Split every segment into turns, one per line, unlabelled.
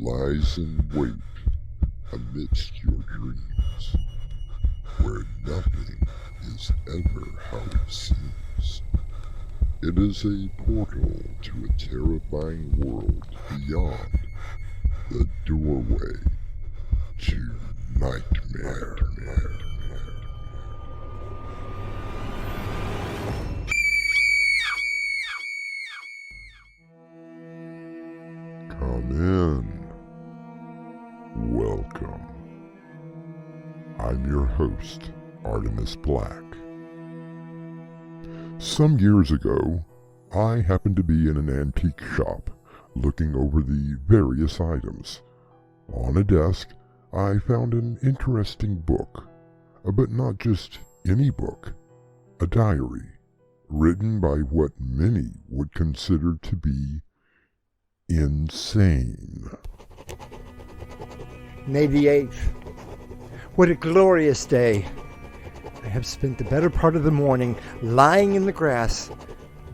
lies in wait amidst your dreams, where nothing is ever how it seems. It is a portal to a terrifying world beyond the doorway to nightmare. Come in. Welcome. I'm your host, Artemis Black. Some years ago, I happened to be in an antique shop, looking over the various items. On a desk, I found an interesting book, but not just any book, a diary, written by what many would consider to be insane.
May the 8th. What a glorious day. I have spent the better part of the morning lying in the grass,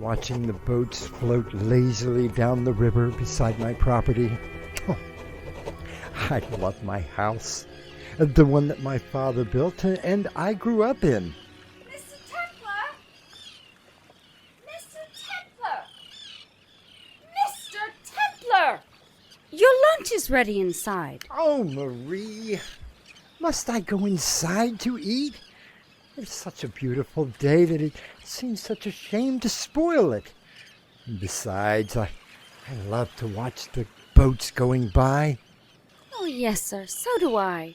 watching the boats float lazily down the river beside my property. Oh, I love my house, the one that my father built and I grew up in.
Mr. Templar! Mr. Templar! Mr. Templar! Your lunch is ready inside.
Oh, Marie, must I go inside to eat? It's such a beautiful day that it seems such a shame to spoil it. And besides, I love to watch the boats going by.
Oh, yes, sir. So do I.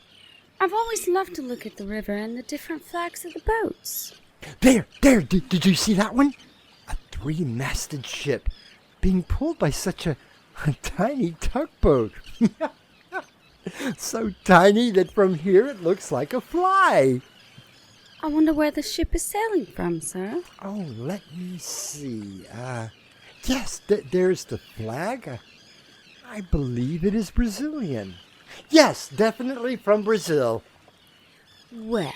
I've always loved to look at the river and the different flags of the boats.
There! Did you see that one? A 3-masted ship being pulled by such a tiny tugboat. So tiny that from here it looks like a fly.
I wonder where the ship is sailing from, sir.
Oh, let me see. Yes, there's the flag. I believe it is Brazilian. Yes, definitely from Brazil.
Well,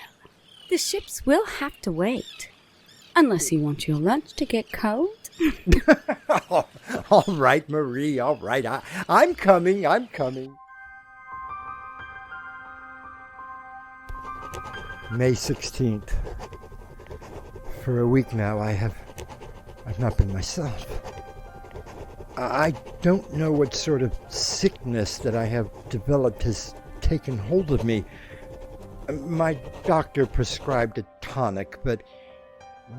the ships will have to wait. Unless you want your lunch to get cold.
All right, Marie, all right. I'm coming. May 16th. For a week now, I've not been myself. I don't know what sort of sickness that I have developed has taken hold of me. My doctor prescribed a tonic, but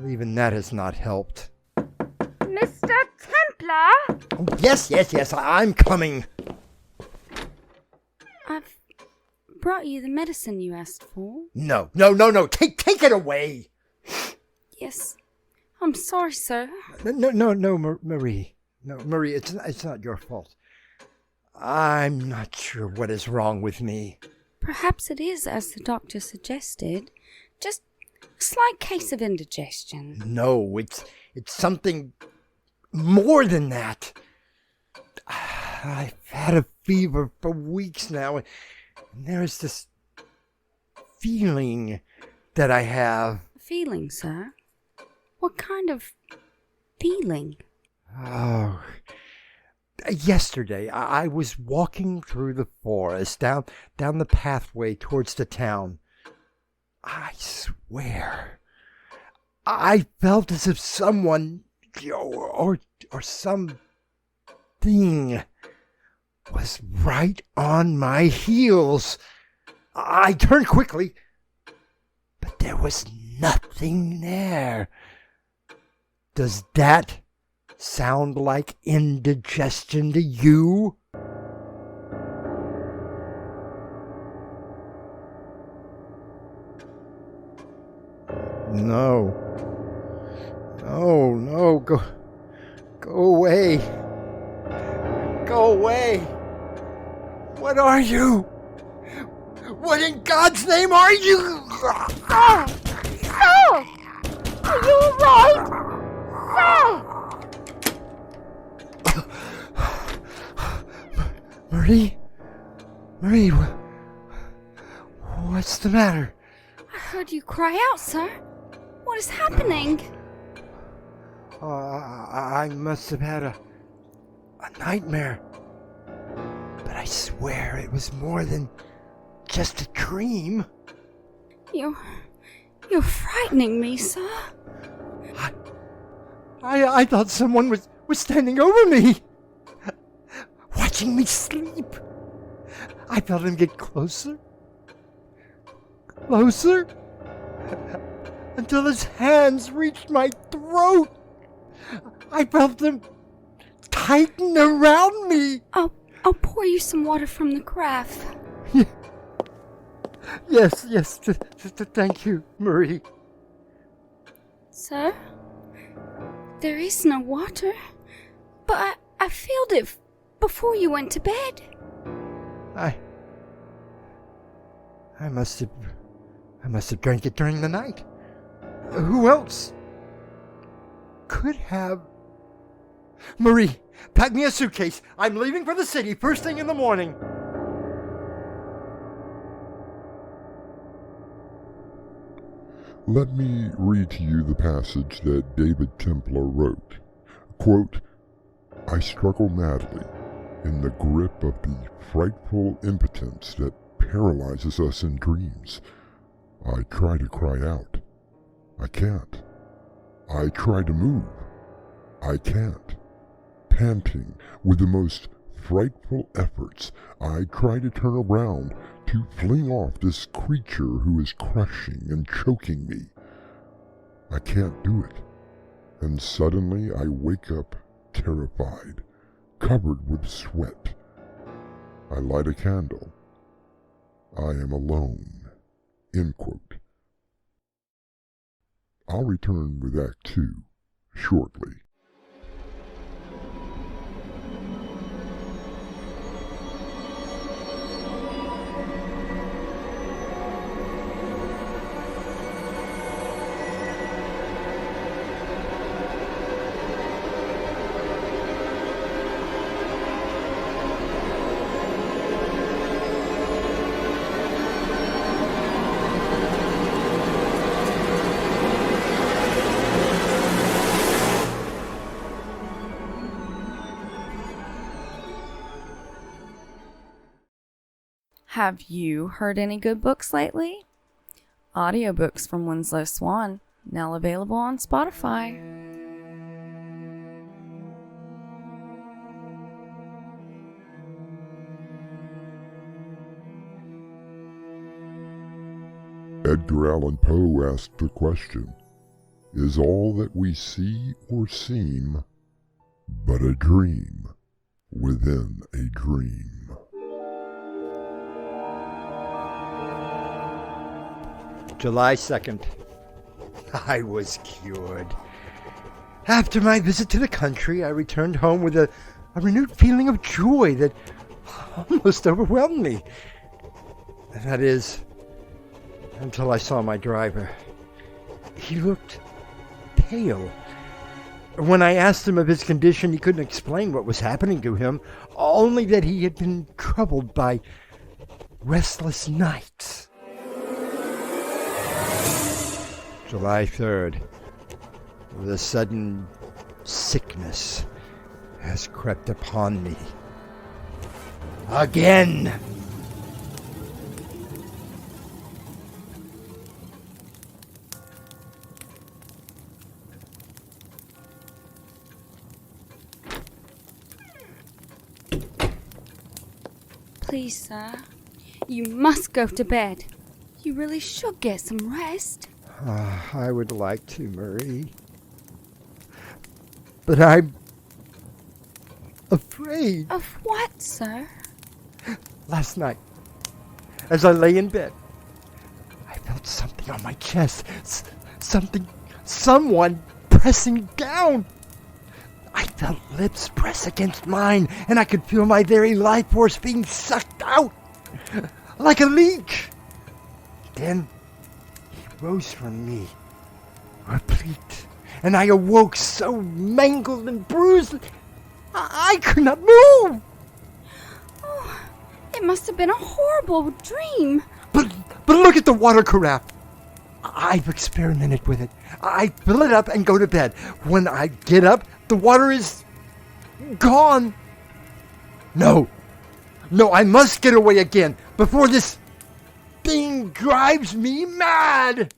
even that has not helped.
Mr. Templar!
Oh, yes, I'm coming.
I've brought you the medicine you asked for.
No. Take it away.
Yes. I'm sorry, sir.
No, Marie. No, Marie, it's not your fault. I'm not sure what is wrong with me.
Perhaps it is, as the doctor suggested. Just a slight case of indigestion.
No, it's something more than that. I've had a fever for weeks now, and there's this feeling that I have.
Feeling, sir? What kind of feeling?
Oh, yesterday I was walking through the forest, down the pathway towards the town. I swear, I felt as if someone or something was right on my heels. I turned quickly, but there was nothing there. Does that sound like indigestion to you? No, go away. Go away. What are you? What in God's name are you?
Oh! Are you alright?
Marie, what's the matter?
I heard you cry out, sir. What is happening?
I must have had a nightmare. But I swear it was more than just a dream.
You're frightening me, sir.
I thought someone was standing over me, watching me sleep. I felt him get closer, until his hands reached my throat. I felt them tighten around me.
I'll pour you some water from the carafe.
Yes, thank you, Marie.
Sir? There is no water, but I filled it before you went to bed.
I must have drank it during the night. Who else could have? Marie, pack me a suitcase. I'm leaving for the city first thing in the morning.
Let me read to you the passage that David Templar wrote. Quote, I struggle madly in the grip of the frightful impotence that paralyzes us in dreams. I try to cry out. I can't. I try to move. I can't. Panting with the most frightful efforts, I try to turn around to fling off this creature who is crushing and choking me. I can't do it, and suddenly I wake up terrified, covered with sweat. I light a candle. I am alone. End quote. I'll return with Act 2 shortly.
Have you heard any good books lately? Audiobooks from Winslow Swan, now available on Spotify.
Edgar Allan Poe asked the question, is all that we see or seem but a dream within a dream?
July 2nd. I was cured. After my visit to the country, I returned home with a renewed feeling of joy that almost overwhelmed me. That is, until I saw my driver. He looked pale. When I asked him of his condition, he couldn't explain what was happening to him, only that he had been troubled by restless nights. July 3rd. The sudden sickness has crept upon me. Again!
Please, sir. You must go to bed. You really should get some rest.
I would like to, Marie. But I'm afraid.
Of what, sir?
Last night, as I lay in bed, I felt something on my chest. Someone pressing down. I felt lips press against mine, and I could feel my very life force being sucked out like a leech. Then he rose from me, replete, and I awoke so mangled and bruised I could not move.
Oh, it must have been a horrible dream.
But look at the water carafe. I've experimented with it. I fill it up and go to bed. When I get up, the water is gone. No, No, I must get away again before this thing drives me mad!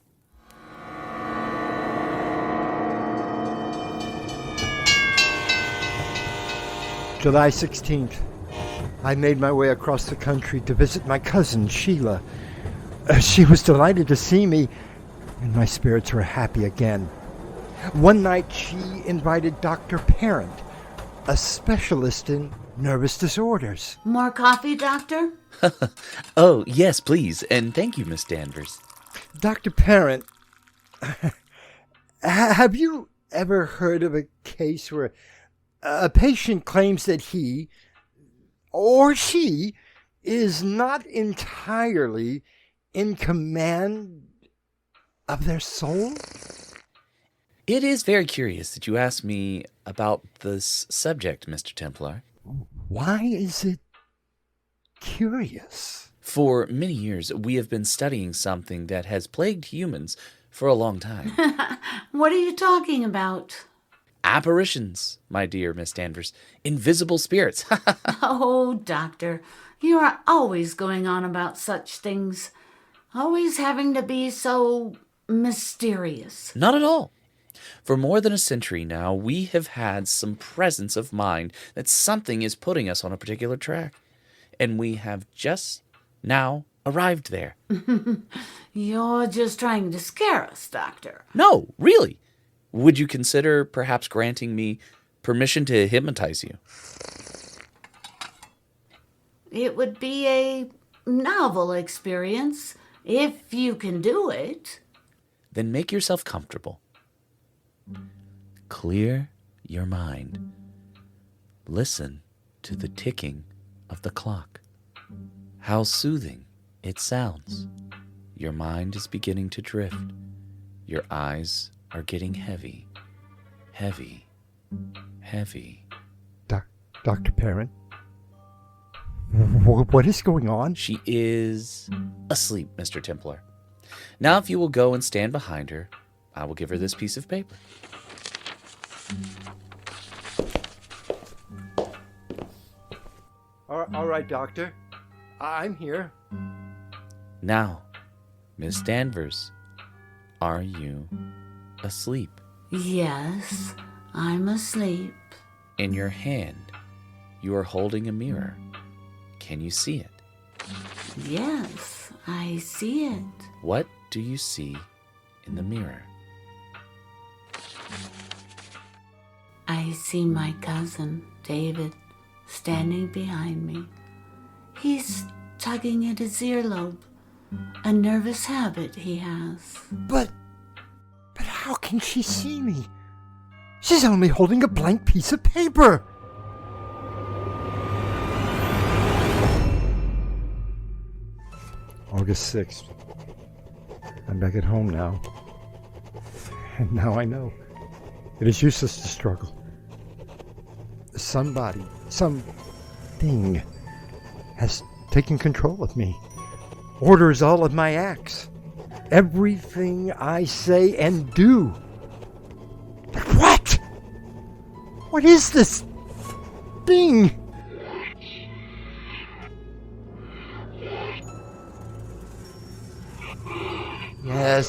July 16th. I made my way across the country to visit my cousin, Sheila. She was delighted to see me, and my spirits were happy again. One night she invited Dr. Parent, a specialist in nervous disorders.
More coffee, Doctor?
Oh, yes, please, and thank you, Miss Danvers.
Dr. Parent, have you ever heard of a case where a patient claims that he or she is not entirely in command of their soul?
It is very curious that you asked me about this subject, Mr. Templar.
Why is it curious?
For many years, we have been studying something that has plagued humans for a long time.
What are you talking about?
Apparitions, my dear Miss Danvers. Invisible spirits.
Oh, Doctor, you are always going on about such things. Always having to be so mysterious.
Not at all. For more than a century now, we have had some presence of mind that something is putting us on a particular track. And we have just now arrived there.
You're just trying to scare us, Doctor.
No, really. Would you consider perhaps granting me permission to hypnotize you?
It would be a novel experience, if you can do it.
Then make yourself comfortable. Clear your mind. Listen to the ticking of the clock. How soothing it sounds. Your mind is beginning to drift. Your eyes are getting heavy, heavy, heavy.
Dr. Parent? What is going on?
She is asleep, Mr. Templar. Now, if you will go and stand behind her, I will give her this piece of paper.
All right, Doctor. I'm here.
Now, Miss Danvers, are you asleep?
Yes, I'm asleep.
In your hand, you are holding a mirror. Can you see it?
Yes, I see it.
What do you see in the mirror?
I see my cousin, David, standing behind me. He's tugging at his earlobe, a nervous habit he has.
But how can she see me? She's only holding a blank piece of paper. August 6th. I'm back at home now. And now I know. It is useless to struggle. Somebody, something has taken control of me. Orders all of my acts. Everything I say and do. But what? What is this thing?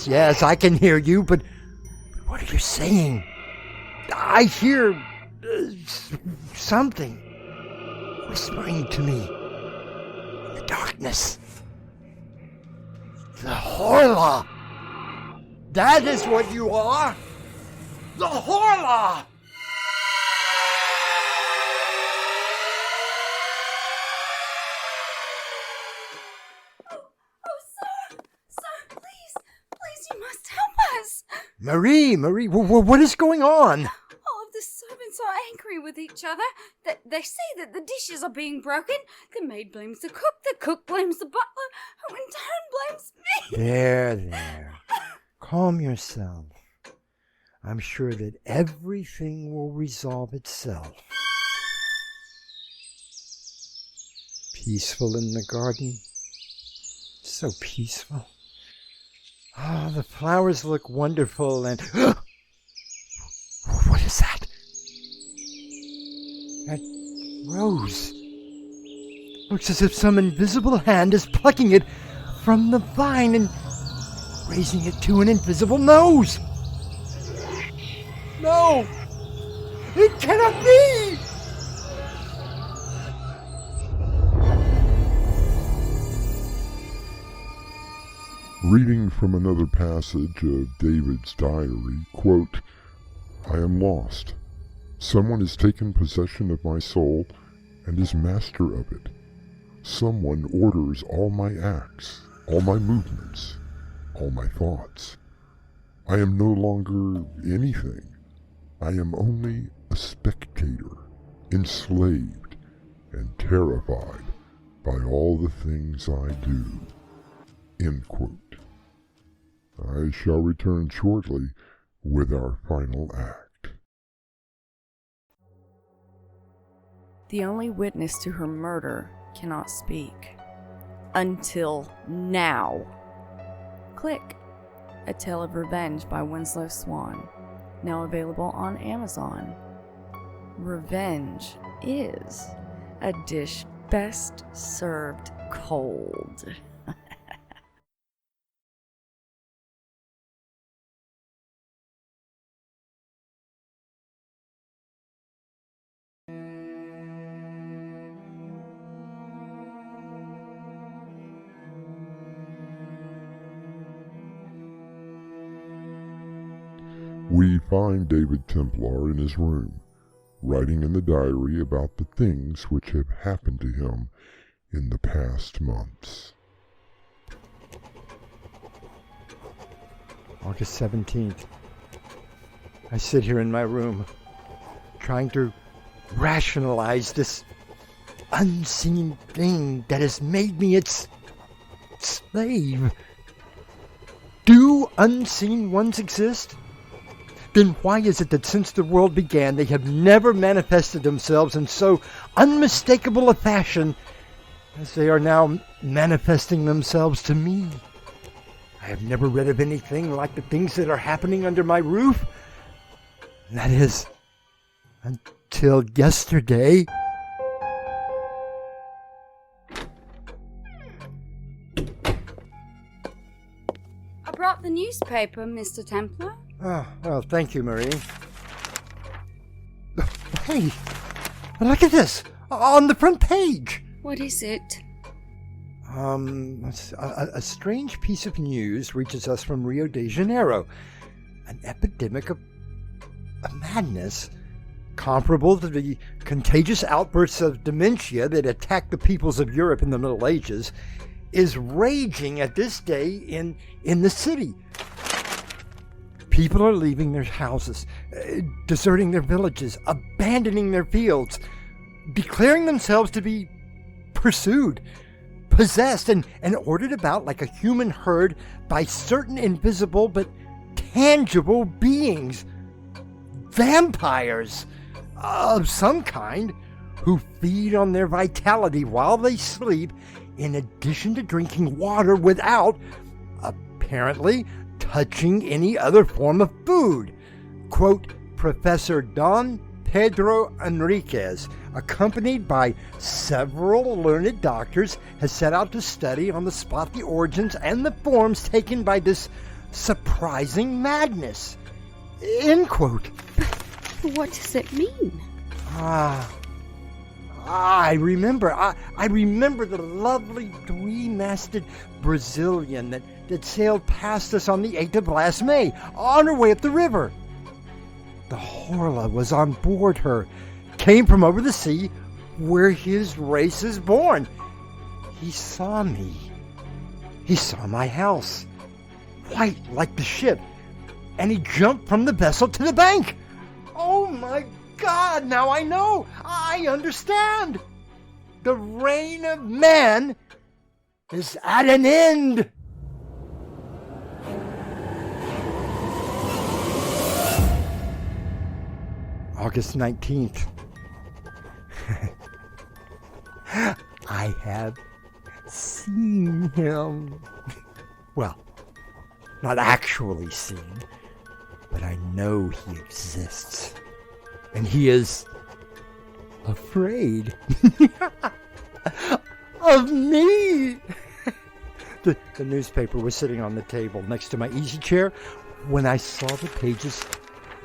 Yes, I can hear you, but what are you saying? I hear something whispering to me in the darkness. The HORLA! That is what you are! The HORLA!
You must help us.
Marie, what is going on?
All of the servants are angry with each other. They say that the dishes are being broken. The maid blames the cook blames the butler, who in turn blames me.
There. Calm yourself. I'm sure that everything will resolve itself. Peaceful in the garden. So peaceful. Ah, the flowers look wonderful and... What is that? That rose. Looks as if some invisible hand is plucking it from the vine and raising it to an invisible nose. No! It cannot be!
Reading from another passage of David's diary, quote, I am lost. Someone has taken possession of my soul and is master of it. Someone orders all my acts, all my movements, all my thoughts. I am no longer anything. I am only a spectator, enslaved and terrified by all the things I do. End quote. I shall return shortly with our final act.
The only witness to her murder cannot speak. Until now. Click. A Tale of Revenge by Winslow Swan. Now available on Amazon. Revenge is a dish best served cold.
We find David Templar in his room, writing in the diary about the things which have happened to him in the past months.
August 17th. I sit here in my room, trying to rationalize this unseen thing that has made me its slave. Do unseen ones exist? Then why is it that since the world began they have never manifested themselves in so unmistakable a fashion as they are now manifesting themselves to me? I have never read of anything like the things that are happening under my roof. That is, until yesterday.
I brought the newspaper, Mr. Templar.
Oh, well, thank you, Marie. Hey, look at this on the front page.
What is it?
A strange piece of news reaches us from Rio de Janeiro. An epidemic of madness comparable to the contagious outbursts of dementia that attacked the peoples of Europe in the Middle Ages is raging at this day in the city. People are leaving their houses, deserting their villages, abandoning their fields, declaring themselves to be pursued, possessed, and ordered about like a human herd by certain invisible but tangible beings, vampires of some kind, who feed on their vitality while they sleep, in addition to drinking water without, apparently, touching any other form of food. Quote, Professor Don Pedro Enriquez, accompanied by several learned doctors, has set out to study on the spot the origins and the forms taken by this surprising madness. End quote.
What does it mean?
I remember. I remember the lovely three-masted Brazilian that sailed past us on the 8th of last May, on her way up the river. The HORLA was on board her, came from over the sea, where his race is born. He saw me. He saw my house, white like the ship, and he jumped from the vessel to the bank. Oh my God, now I know. I understand. The reign of man is at an end. August 19th. I have seen him. Well, not actually seen, but I know he exists. And he is afraid. of me. The newspaper was sitting on the table next to my easy chair when I saw the pages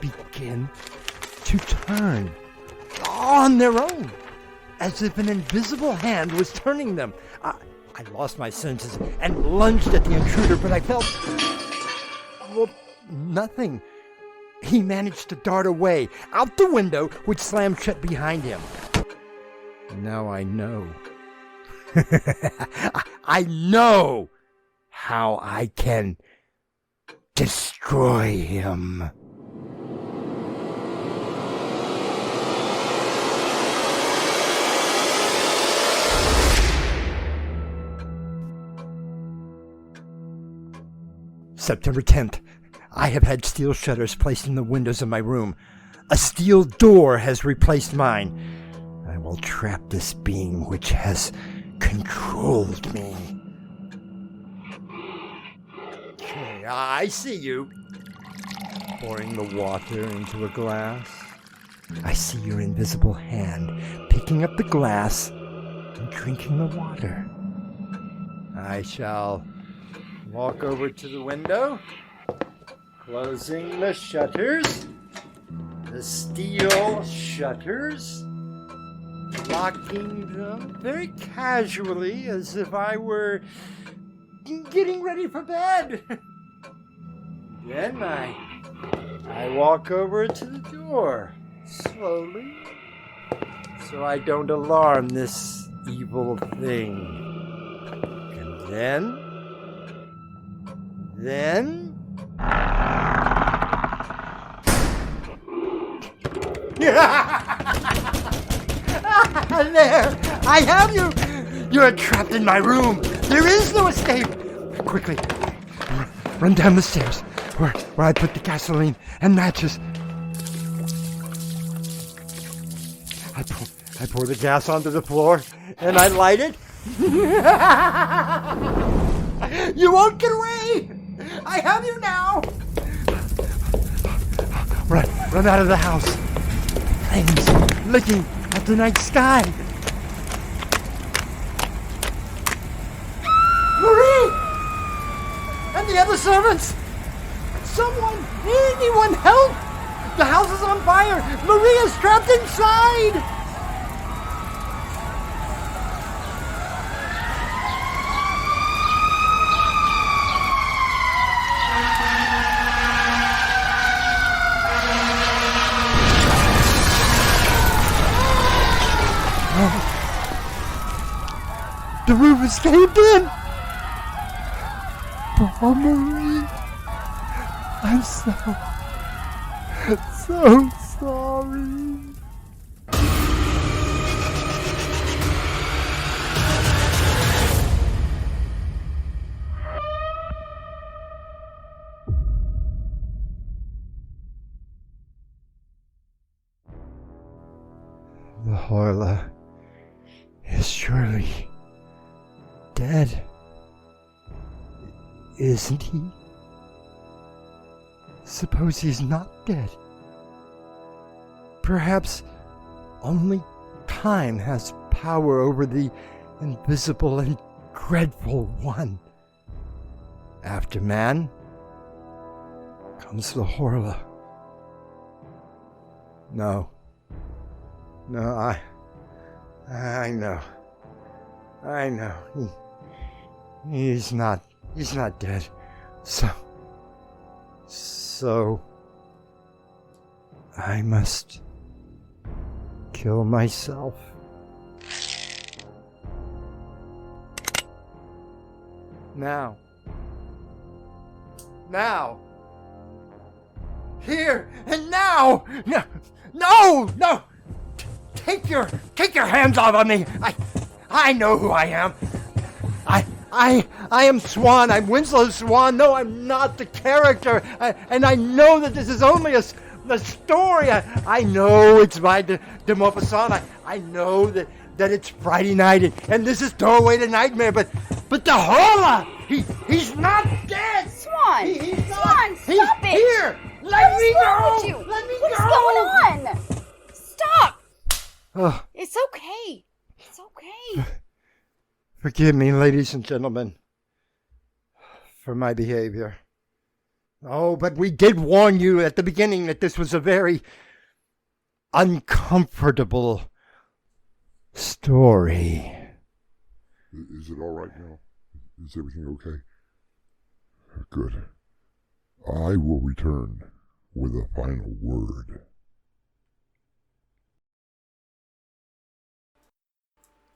begin to turn on their own, as if an invisible hand was turning them. I lost my senses and lunged at the intruder, but I felt, well, nothing. He managed to dart away, out the window, which slammed shut behind him. Now I know. I know how I can destroy him. September 10th. I have had steel shutters placed in the windows of my room. A steel door has replaced mine. I will trap this being which has controlled me. Okay, I see you. Pouring the water into a glass. I see your invisible hand picking up the glass and drinking the water. I shall walk over to the window, closing the shutters, the steel shutters, locking them very casually as if I were getting ready for bed. Then I walk over to the door, slowly, so I don't alarm this evil thing. And then... There! I have you! You're trapped in my room! There is no escape! Quickly, run down the stairs where I put the gasoline and matches. I pour the gas onto the floor and I light it. You won't get away! I have you now! Run out of the house. Flames licking at the night sky. Marie! And the other servants! Someone! Anyone help! The house is on fire! Marie is trapped inside! The roof is caved in! Poor Marie. I'm so sorry. The HORLA is surely dead, isn't he? Suppose he's not dead. Perhaps only time has power over the invisible and dreadful one. After man comes the HORLA. No, I know. He's not dead. So I must kill myself. Now. Here and now. No. Take your hands off of me. I know who I am. I am Swan. I'm Winslow Swan. No, I'm not the character. And I know that this is only a story. I know it's by de Maupassant. I know that it's Friday night and this is Doorway to Nightmare. But the HORLA, he's not dead.
Swan!
He's not.
Swan, stop it!
Here! Let me go!
Let me go! What's going on? Stop!
Oh.
It's okay. It's okay.
Forgive me, ladies and gentlemen, for my behavior. Oh, but we did warn you at the beginning that this was a very uncomfortable story.
Is it all right now? Is everything okay? Good. I will return with a final word.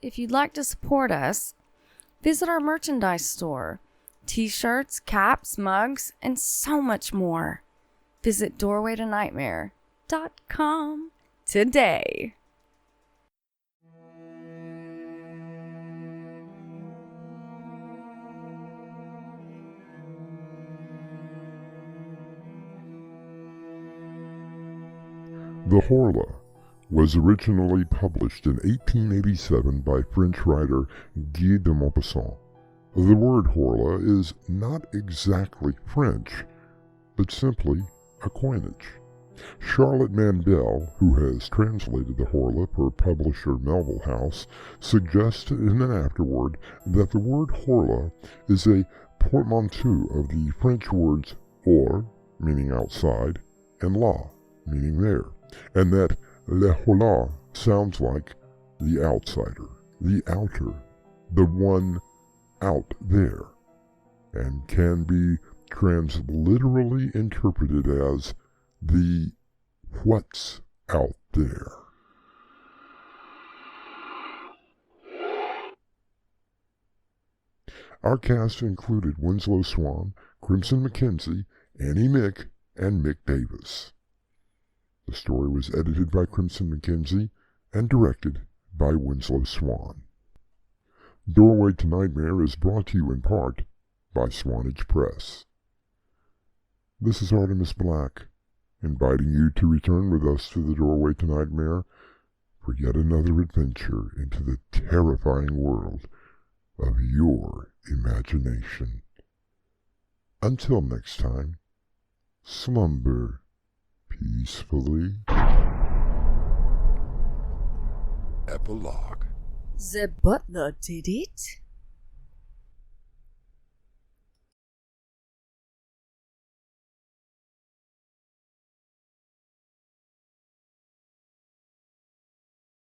If you'd like to support us, visit our merchandise store. T-shirts, caps, mugs, and so much more. Visit doorwaytonightmare.com today.
The HORLA was originally published in 1887 by French writer Guy de Maupassant. The word HORLA is not exactly French, but simply a coinage. Charlotte Mandel, who has translated the HORLA for publisher Melville House, suggested in an afterword that the word HORLA is a portmanteau of the French words hors, meaning outside, and la, meaning there, and that le HORLA sounds like the outsider, the outer, the one out there, and can be transliterally interpreted as the what's out there. Our cast included Winslow Swan, Crimson McKenzie, Annie Mick, and Mick Davis. The story was edited by Crimson McKenzie and directed by Winslow Swan. Doorway to Nightmare is brought to you in part by Swanage Press. This is Artemis Black, inviting you to return with us to the Doorway to Nightmare for yet another adventure into the terrifying world of your imagination. Until next time, slumber peacefully. Epilogue.
The butler did it?